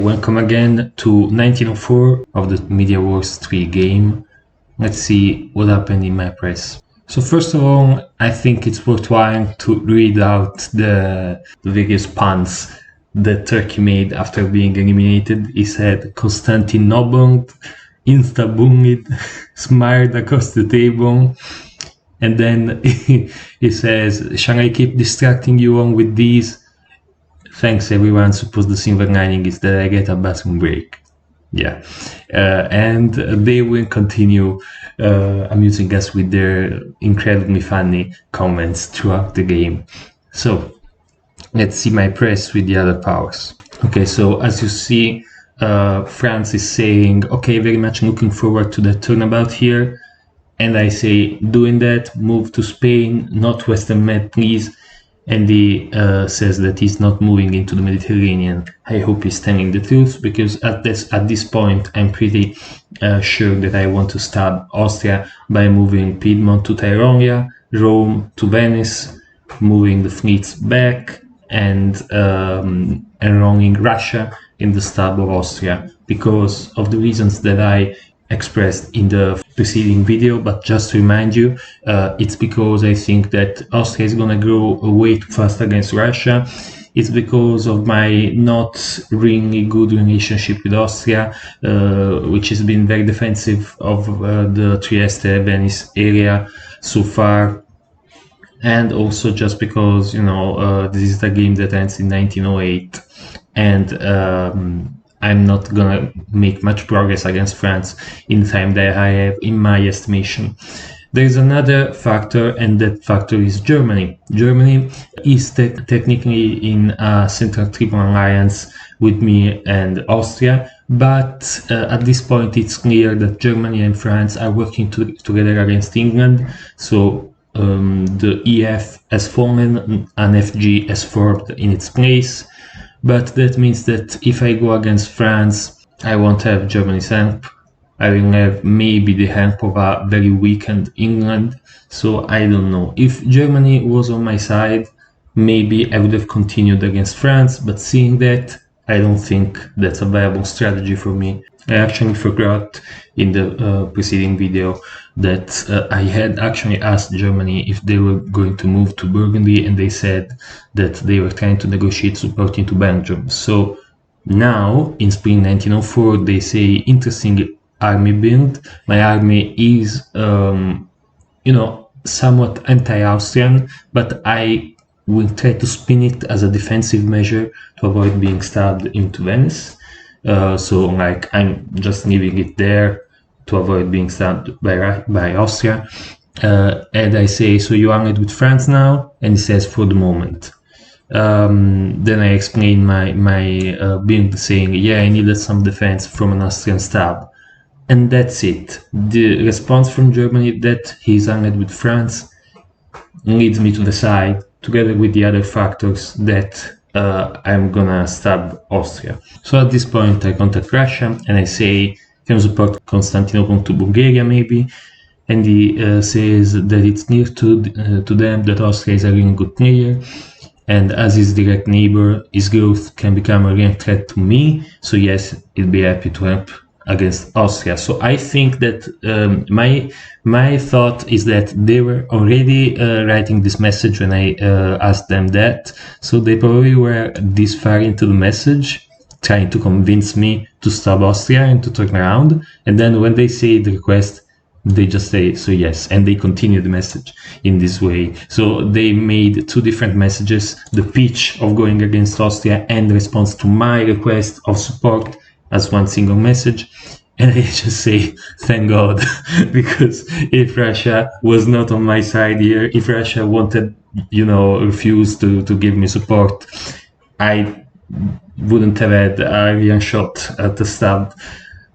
Welcome again to 1904 of the Media Wars 3 game. Let's see what happened in my press. So first of all, I think it's worthwhile to read out the various puns that Turkey made after being eliminated. He said, Konstantin Nobund, Instabungit, smiled across the table. And then he says, shall I keep distracting you on with these? Thanks everyone, suppose the silver lining is that I get a bathroom break. Yeah, and they will continue amusing us with their incredibly funny comments throughout the game. So, let's see my press with the other powers. Okay, so as you see, France is saying, okay, very much looking forward to the turnabout here. And I say, doing that, move to Spain, not Western Med, please. And he says that he's not moving into the Mediterranean. I hope he's telling the truth, because at this point I'm pretty sure that I want to stab Austria by moving Piedmont to Tyrolia, Rome to Venice, moving the fleets back, and enrolling Russia in the stab of Austria, because of the reasons that I expressed in the preceding video. But just to remind you, it's because I think that Austria is gonna grow way too fast against Russia. It's because of my not really good relationship with Austria, which has been very defensive of the Trieste-Venice area so far. And also just because, you know, this is a game that ends in 1908, and I'm not gonna make much progress against France in the time that I have, in my estimation. There is another factor, and that factor is Germany. Germany is technically in a Central Triple Alliance with me and Austria, but at this point it's clear that Germany and France are working together against England. So the EF has fallen, an FG has formed in its place. But that means that if I go against France, I won't have Germany's help. I will have maybe the help of a very weakened England. So I don't know. If Germany was on my side, maybe I would have continued against France. But seeing that, I don't think that's a viable strategy for me. I actually forgot in the preceding video that I had actually asked Germany if they were going to move to Burgundy, and they said that they were trying to negotiate support into Belgium. So now, in spring 1904, they say, interesting army build. My army is, you know, somewhat anti-Austrian, but I will try to spin it as a defensive measure to avoid being stabbed into Venice. So like I'm just leaving it there to avoid being stabbed by Austria. And I say, so you allied with France now? And he says, for the moment. Then I explain my build, saying, yeah, I needed some defense from an Austrian stab. And that's it. The response from Germany that he's allied with France leads me to decide, together with the other factors, that I'm gonna stab Austria. So at this point I contact Russia and I say, can you support Constantinople to Bulgaria maybe? And he says that it's near to them that Austria is a really good player, and as his direct neighbor, his growth can become a real threat to me. So yes, he'd be happy to help against Austria. So I think that my thought is that they were already writing this message when I asked them that. So they probably were this far into the message, trying to convince me to stop Austria and to turn around. And then when they say the request, they just say, so yes, and they continue the message in this way. So they made two different messages, the pitch of going against Austria and the response to my request of support as one single message. And I just say, thank God, because if Russia was not on my side here, if Russia wanted, you know, refused to give me support, I wouldn't have had a real shot at the stab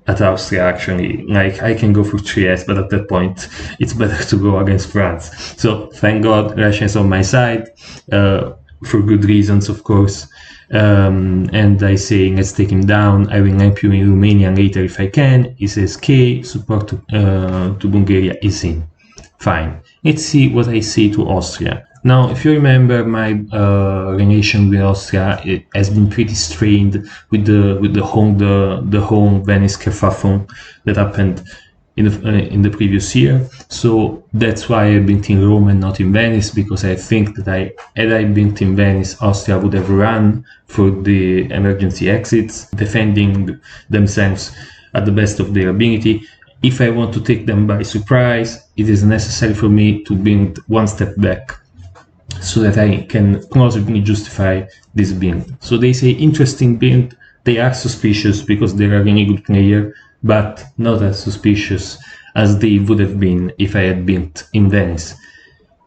at Austria, actually. Like, I can go for Trieste, but at that point, it's better to go against France. So, thank God, Russia is on my side, for good reasons, of course. And I say, let's take him down. I will help you in Romania later if I can. He says, K, support to Bulgaria is in. Fine. Let's see what I say to Austria. Now, if you remember, my relation with Austria, it has been pretty strained with the home Venice kerfuffle that happened in the previous year. So that's why I've been in Rome and not in Venice, because I think that had I been in Venice, Austria would have run for the emergency exits, defending themselves at the best of their ability. If I want to take them by surprise, it is necessary for me to build one step back so that I can plausibly justify this build. So they say interesting build. They are suspicious because they're a really good player, but not as suspicious as they would have been if I had built in Venice.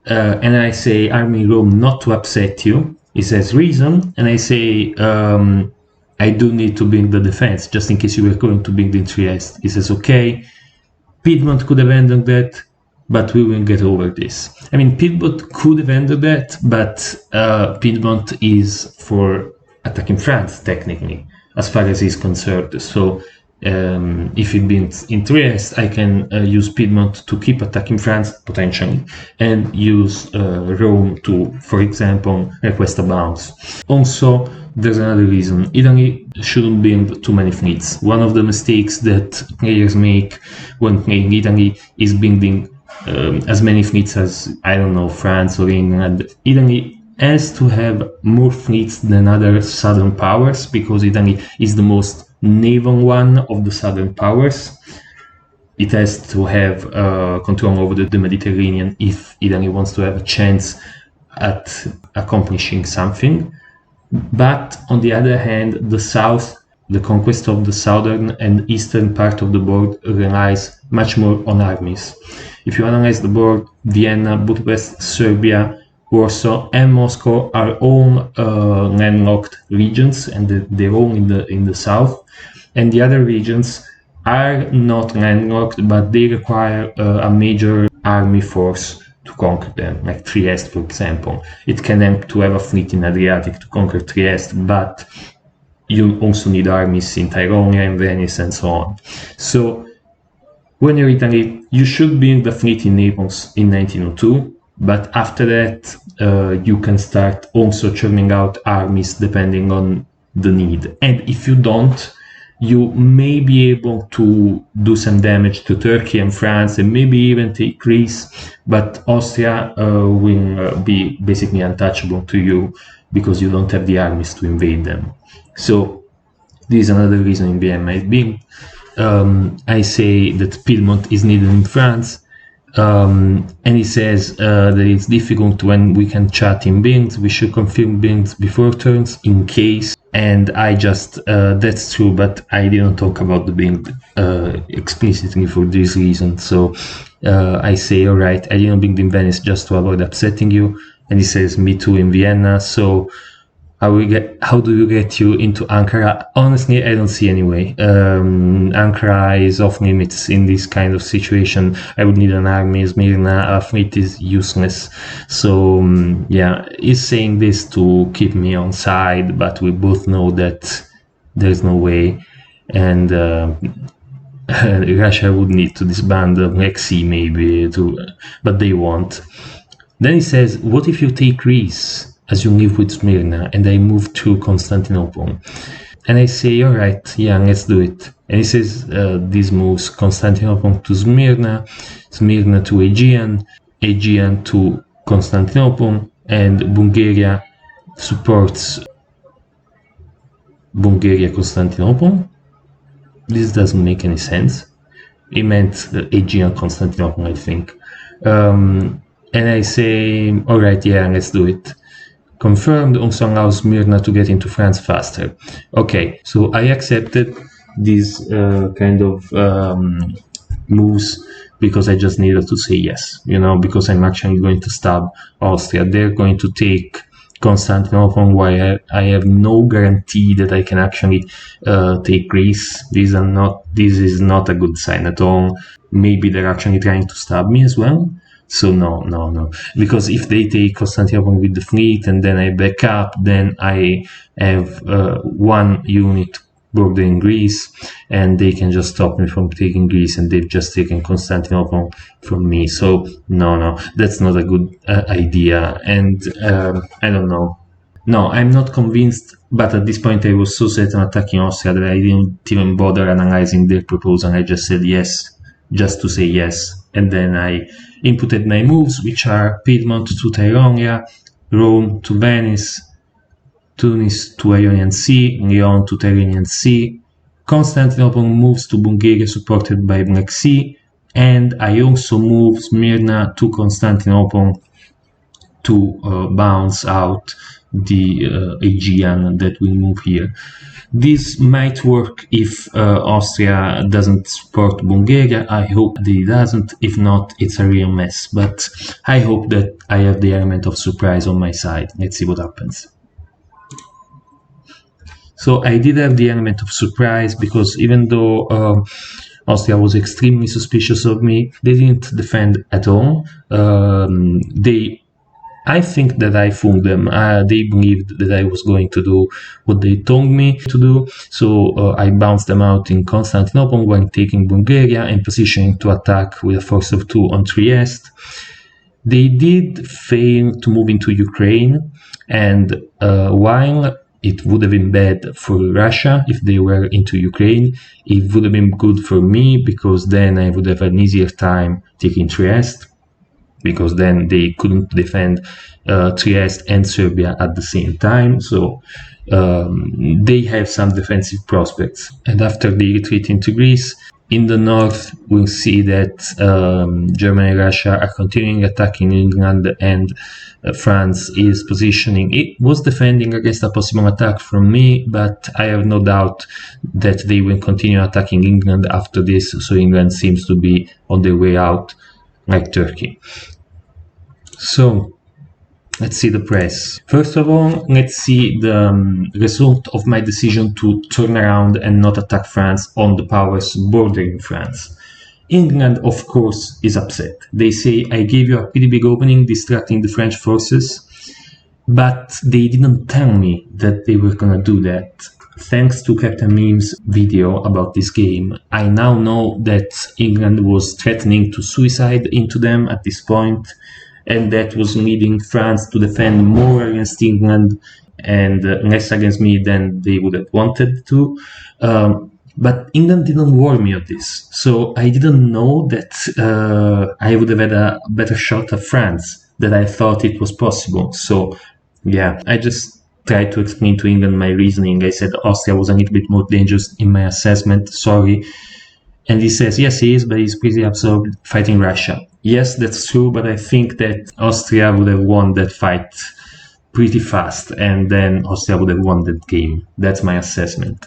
And I say Army Rome not to upset you. He says reason, and I say I do need to build the defense just in case you were going to build in Trieste. He says okay. Piedmont could have ended that, but we will get over this. I mean, Piedmont could have ended that, but Piedmont is for attacking France, technically, as far as he's concerned. So if it being in Trieste, I can use Piedmont to keep attacking France, potentially, and use Rome to, for example, request a bounce. Also, there's another reason. Italy shouldn't build too many fleets. One of the mistakes that players make when playing Italy is building as many fleets as, I don't know, France or England. Italy has to have more fleets than other southern powers because Italy is the most naval one of the southern powers. It has to have control over the Mediterranean if Italy wants to have a chance at accomplishing something. But on the other hand, the south, the conquest of the southern and eastern part of the board relies much more on armies. If you analyze the board, Vienna, Budapest, Serbia, Warsaw, and Moscow are all landlocked regions, and they're all in the south. And the other regions are not landlocked, but they require a major army force to conquer them, like Trieste, for example. It can help to have a fleet in Adriatic to conquer Trieste, but you also need armies in Tyrolia and Venice and so on. So when you're Italy, you should build a fleet in Naples in 1902, but after that, you can start also churning out armies depending on the need. And if you don't, you may be able to do some damage to Turkey and France and maybe even take Greece, but Austria will be basically untouchable to you because you don't have the armies to invade them. So this is another reason in Vienna. I say that Piedmont is needed in France, and he says that it's difficult when we can chat in builds. We should confirm builds before turns in case. And I just, that's true, but I didn't talk about the build explicitly for this reason. So I say, all right, I didn't build in Venice just to avoid upsetting you. And he says, me too in Vienna. So how do you get you into Ankara? Honestly, I don't see any way. Ankara is off limits in this kind of situation. I would need an army. Smyrna, a fleet is useless. So yeah, he's saying this to keep me on side, but we both know that there's no way. And Russia would need to disband the Black Sea maybe, but they won't. Then he says, what if you take Greece? As you live with Smyrna, and I move to Constantinople. And I say, all right, yeah, let's do it. And he says, this moves Constantinople to Smyrna, Smyrna to Aegean, Aegean to Constantinople, and Bulgaria supports Bulgaria-Constantinople. This doesn't make any sense. He meant Aegean-Constantinople, I think. And I say, all right, yeah, let's do it. Confirmed also allows Smyrna to get into France faster. Okay, so I accepted these kind of moves because I just needed to say yes, because I'm actually going to stab Austria. They're going to take Constantinople while I have no guarantee that I can actually take Greece. This is not a good sign at all. Maybe they're actually trying to stab me as well. So no. Because if they take Constantinople with the fleet and then I back up, then I have one unit bordering Greece, and they can just stop me from taking Greece, and they've just taken Constantinople from me. So no, that's not a good idea, and I don't know. No, I'm not convinced, but at this point I was so set on attacking Austria that I didn't even bother analyzing their proposal. I just said yes, just to say yes. And then I inputted my moves, which are Piedmont to Tyronia, Rome to Venice, Tunis to Ionian Sea, Lyon to Tyrrhenian Sea, Constantinople moves to Bulgaria supported by Black Sea, and I also moved Smyrna to Constantinople to bounce out the Aegean that we move here. This might work if Austria doesn't support Bulgaria. I hope that it doesn't. If not, it's a real mess. But I hope that I have the element of surprise on my side. Let's see what happens. So I did have the element of surprise because even though Austria was extremely suspicious of me, they didn't defend at all. I think that I fooled them. They believed that I was going to do what they told me to do. So I bounced them out in Constantinople when taking Bulgaria and positioning to attack with a force of 2 on Trieste. They did fail to move into Ukraine, and while it would have been bad for Russia if they were into Ukraine, it would have been good for me because then I would have an easier time taking Trieste, because then they couldn't defend Trieste and Serbia at the same time. So they have some defensive prospects. And after the retreat into Greece, in the north, we'll see that Germany and Russia are continuing attacking England, and France is positioning. It was defending against a possible attack from me, but I have no doubt that they will continue attacking England after this. So England seems to be on their way out, like Turkey. So let's see the press. First of all, let's see the result of my decision to turn around and not attack France on the powers bordering France. England, of course, is upset. They say, I gave you a pretty big opening distracting the French forces, but they didn't tell me that they were gonna do that. Thanks to Captain Meme's video about this game, I now know that England was threatening to suicide into them at this point, and that was leading France to defend more against England and less against me than they would have wanted to. But England didn't warn me of this, so I didn't know that I would have had a better shot at France, that I thought it was possible. So yeah, I just tried to explain to England my reasoning. I said Austria was a little bit more dangerous in my assessment, sorry. And he says, yes, he is, but he's pretty absorbed fighting Russia. Yes, that's true, but I think that Austria would have won that fight pretty fast, and then Austria would have won that game. That's my assessment.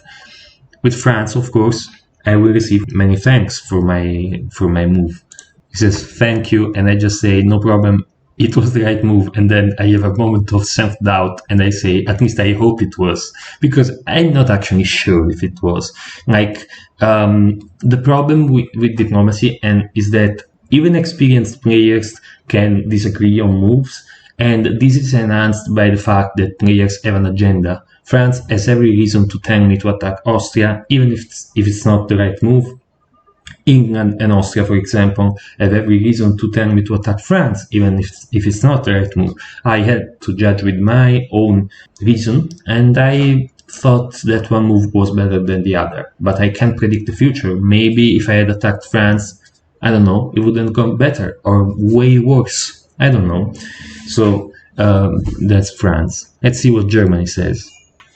With France, of course, I will receive many thanks for my move. He says, thank you, and I just say, no problem, it was the right move. And then I have a moment of self-doubt, and I say, at least I hope it was, because I'm not actually sure if it was. Like, the problem with diplomacy is that even experienced players can disagree on moves, and this is enhanced by the fact that players have an agenda. France has every reason to tell me to attack Austria, even if it's not the right move. England and Austria, for example, have every reason to tell me to attack France, even if it's not the right move. I had to judge with my own reason, and I thought that one move was better than the other. But I can't predict the future. Maybe if I had attacked France, I don't know, it wouldn't go better or way worse. I don't know. So that's France. Let's see what Germany says.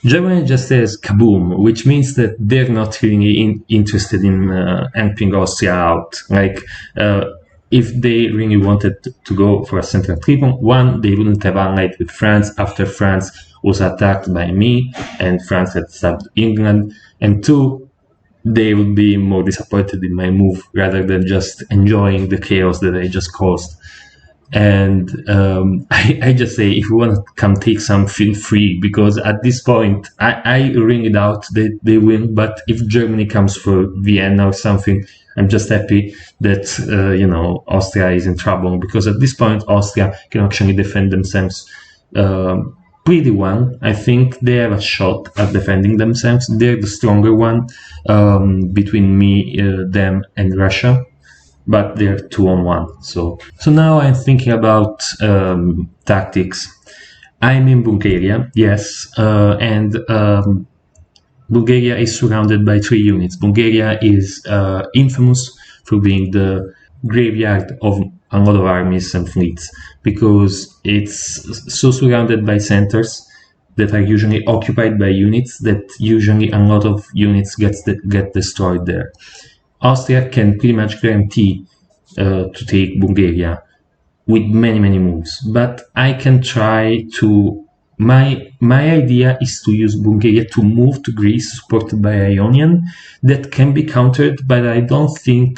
Germany just says kaboom, which means that they're not really interested in helping Austria out. Like, if they really wanted to go for a central tribune, one, they wouldn't have allied with France after France was attacked by me and France had stabbed England, and two, they would be more disappointed in my move rather than just enjoying the chaos that I just caused. And I just say, if you want to come take some, feel free, because at this point I ring it out that they win. But if Germany comes for Vienna or something, I'm just happy that Austria is in trouble, because at this point Austria can actually defend themselves pretty one. I think they have a shot at defending themselves. They're the stronger one between me, them, and Russia, but they're 2-on-1. So now I'm thinking about tactics. I'm in Bulgaria, yes, and Bulgaria is surrounded by 3 units. Bulgaria is infamous for being the graveyard of a lot of armies and fleets because it's so surrounded by centers that are usually occupied by units that usually a lot of units get destroyed there. Austria can pretty much guarantee to take Bulgaria with many moves, but I can try to. My idea is to use Bulgaria to move to Greece, supported by Ionian. That can be countered, but I don't think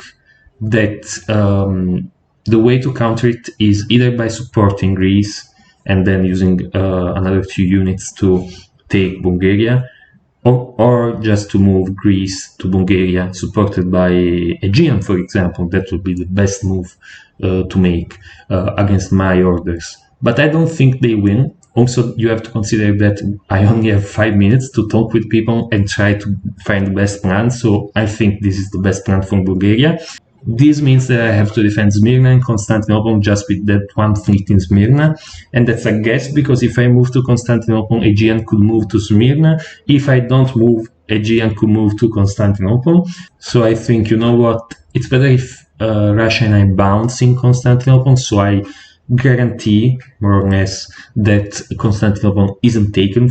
that the way to counter it is either by supporting Greece and then using another 2 units to take Bulgaria, or just to move Greece to Bulgaria, supported by Aegean, for example. That would be the best move to make against my orders. But I don't think they win. Also, you have to consider that I only have 5 minutes to talk with people and try to find the best plan. So I think this is the best plan for Bulgaria. This means that I have to defend Smyrna and Constantinople just with that 1 fleet in Smyrna. And that's a guess, because if I move to Constantinople, Aegean could move to Smyrna. If I don't move, Aegean could move to Constantinople. So I think, you know what, it's better if Russia and I bounce in Constantinople, so I guarantee, more or less, that Constantinople isn't taken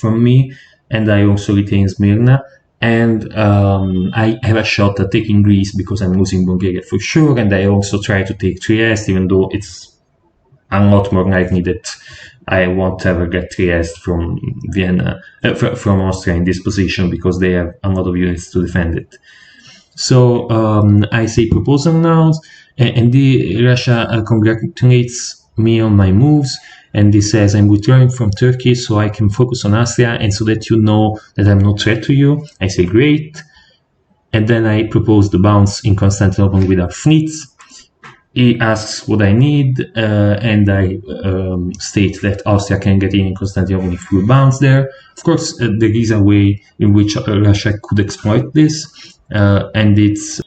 from me, and I also retain Smyrna. And I have a shot at taking Greece because I'm losing Bulgaria for sure, and I also try to take Trieste, even though it's a lot more likely that I won't ever get Trieste from Vienna, from Austria in this position, because they have a lot of units to defend it. So I say proposal now, and Russia congratulates me on my moves, and this says I'm withdrawing from Turkey so I can focus on Austria and so that you know that I'm no threat to you. I say great, and then I propose the bounce in Constantinople with our fleets. He asks what I need, and I state that Austria can get in Constantinople if we bounce there. Of course, there is a way in which Russia could exploit this, and it's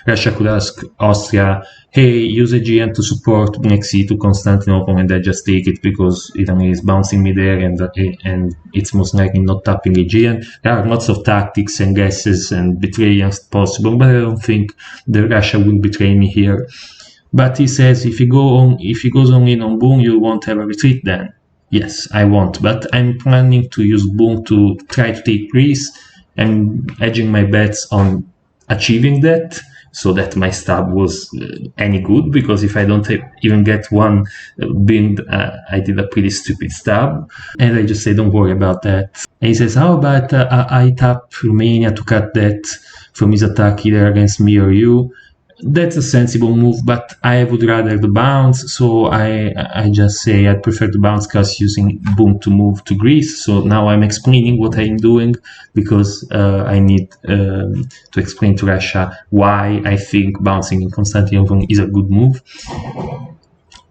Russia could ask Austria, hey, use Aegean to support Black Sea to Constantinople, and I just take it because Italy is bouncing me there, and it's most likely not tapping Aegean. There are lots of tactics and guesses and betrayals possible, but I don't think that Russia will betray me here. But he says, if he goes on in on Boom, you won't have a retreat then. Yes, I won't, but I'm planning to use Boom to try to take Greece. I'm hedging my bets on achieving that, so that my stab was any good, because if I don't even get one bind, I did a pretty stupid stab. And I just say, don't worry about that. And he says, how about I tap Romania to cut that from his attack either against me or you? That's a sensible move, but I would rather the bounce, so I just say I prefer the bounce because using Boom to move to Greece. So now I'm explaining what I'm doing, because I need to explain to Russia why I think bouncing in Constantinople is a good move.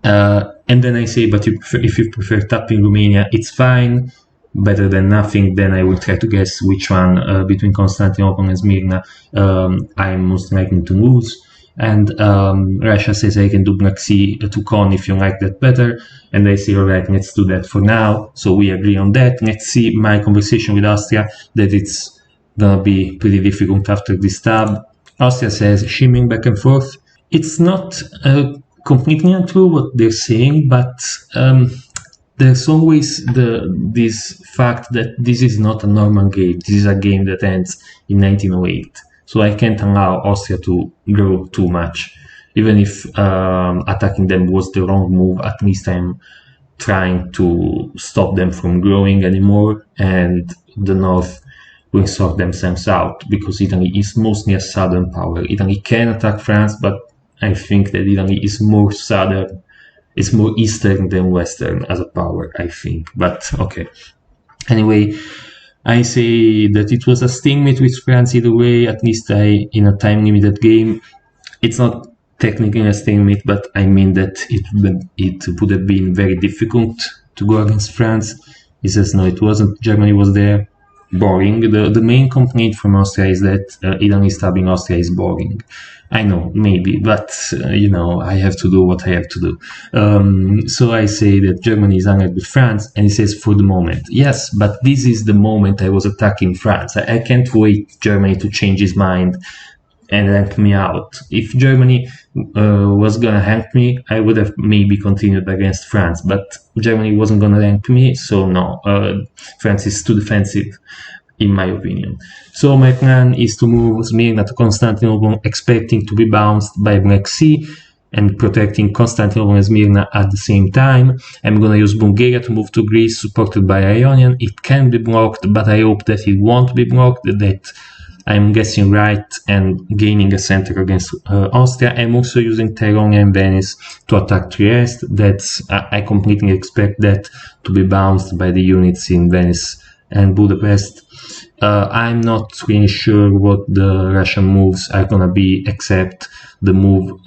And then I say, but if you prefer tapping Romania, it's fine. Better than nothing. Then I will try to guess which one between Constantinople and Smyrna I'm most likely to lose. And Russia says I can do Black Sea to Con if you like that better. And I say, all right, let's do that for now. So we agree on that. Let's see my conversation with Austria, that it's gonna be pretty difficult after this tab. Austria says, shimming back and forth. It's not completely untrue what they're saying, but there's always this fact that this is not a normal game. This is a game that ends in 1908. So I can't allow Austria to grow too much. Even if attacking them was the wrong move, at least I'm trying to stop them from growing anymore, and the North will sort themselves out, because Italy is mostly a southern power. Italy can attack France, but I think that Italy is more southern. It's more eastern than western as a power, I think. But okay. Anyway, I say that it was a stalemate with France either way, at least in a time-limited game. It's not technically a stalemate, but I mean that it would have been very difficult to go against France. He says no, it wasn't. Germany was there. Boring. The main complaint from Austria is that Italy stabbing Austria is boring. I know, maybe, but I have to do what I have to do. So I say that Germany is angry with France, and he says for the moment. Yes, but this is the moment I was attacking France. I can't wait Germany to change his mind and rank me out. If Germany was gonna rank me, I would have maybe continued against France, but Germany wasn't gonna rank me, so no, France is too defensive, in my opinion. So my plan is to move Smyrna to Constantinople, expecting to be bounced by Black Sea, and protecting Constantinople and Smyrna at the same time. I'm gonna use Bulgaria to move to Greece, supported by Ionian. It can be blocked, but I hope that it won't be blocked, that I'm guessing right and gaining a center against Austria. I'm also using Tyronia and Venice to attack Trieste. I completely expect that to be bounced by the units in Venice and Budapest. I'm not really sure what the Russian moves are gonna be, except the move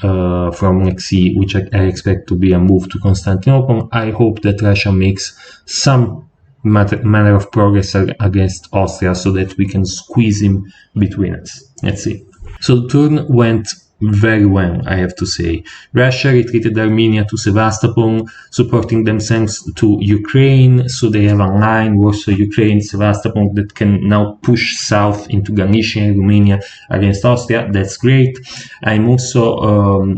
from Black Sea, which I expect to be a move to Constantinople. I hope that Russia makes some manner of progress against Austria so that we can squeeze him between us. Let's see. So the turn went very well, I have to say. Russia retreated Armenia to Sevastopol, supporting themselves to Ukraine, so they have a line, Warsaw, Ukraine, Sevastopol, that can now push south into Galicia and Romania against Austria. That's great. I'm also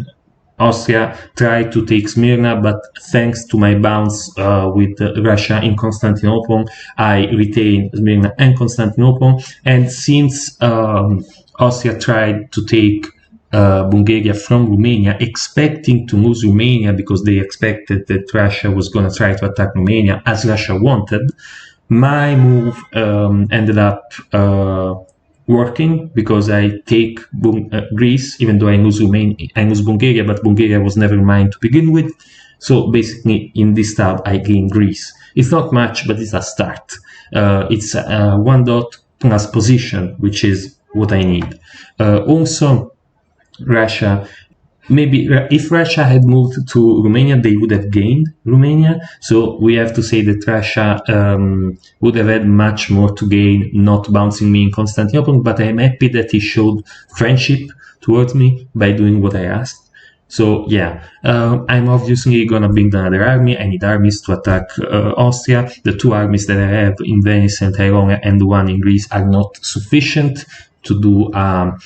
Austria tried to take Smyrna, but thanks to my bounce with Russia in Constantinople, I retained Smyrna and Constantinople. And since Austria tried to take Bulgaria from Romania, expecting to lose Romania because they expected that Russia was going to try to attack Romania as Russia wanted, my move ended up working, because I take Greece, even though I lose Bulgaria, but Bulgaria was never mine to begin with. So basically, in this tab, I gain Greece. It's not much, but it's a start. It's 1 dot plus position, which is what I need. Also, Russia. Maybe if Russia had moved to Romania, they would have gained Romania. So we have to say that Russia would have had much more to gain not bouncing me in Constantinople, but I'm happy that he showed friendship towards me by doing what I asked. So yeah, I'm obviously gonna bring another army. I need armies to attack Austria. The 2 armies that I have in Venice and Tyronia and the 1 in Greece are not sufficient to do a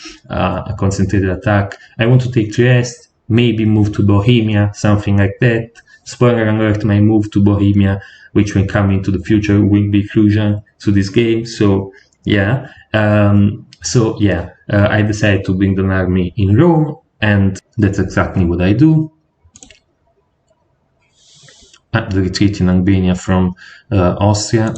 concentrated attack. I want to take Trieste, maybe move to Bohemia, something like that. Spoiler alert, my move to Bohemia, which will come into the future, will be crucial to this game. So yeah, I decided to bring an army in Rome, and that's exactly what I do. The retreat in Albania from Austria,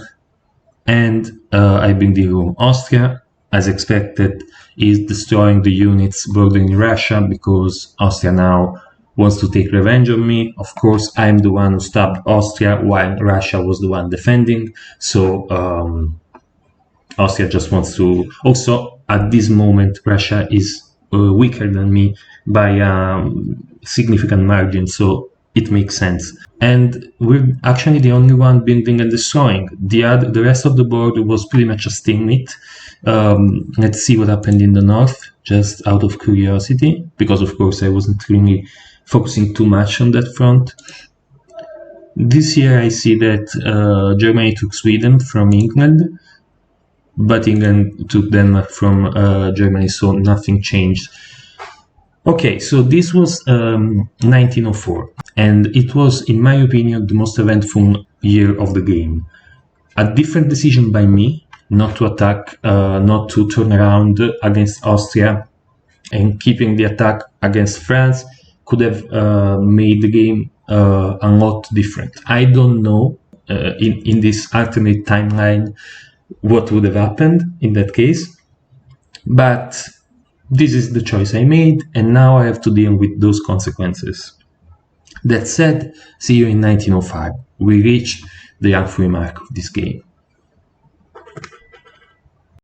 and I bring the Rome. Austria, as expected, is destroying the units bordering Russia, because Austria now wants to take revenge on me. Of course, I'm the one who stabbed Austria while Russia was the one defending. So Austria just wants to... Also, at this moment, Russia is weaker than me by a significant margin, so it makes sense. And we're actually the only one building and destroying. The rest of the board was pretty much a stalemate. Let's see what happened in the north, just out of curiosity, because of course I wasn't really focusing too much on that front. This year I see that Germany took Sweden from England, but England took Denmark from Germany, so nothing changed. Okay, so this was 1904, and it was, in my opinion, the most eventful year of the game. A different decision by me, not to attack, not to turn around against Austria, and keeping the attack against France, could have made the game a lot different. I don't know, in this alternate timeline, what would have happened in that case, but this is the choice I made, and now I have to deal with those consequences. That said, see you in 1905. We reached the halfway mark of this game.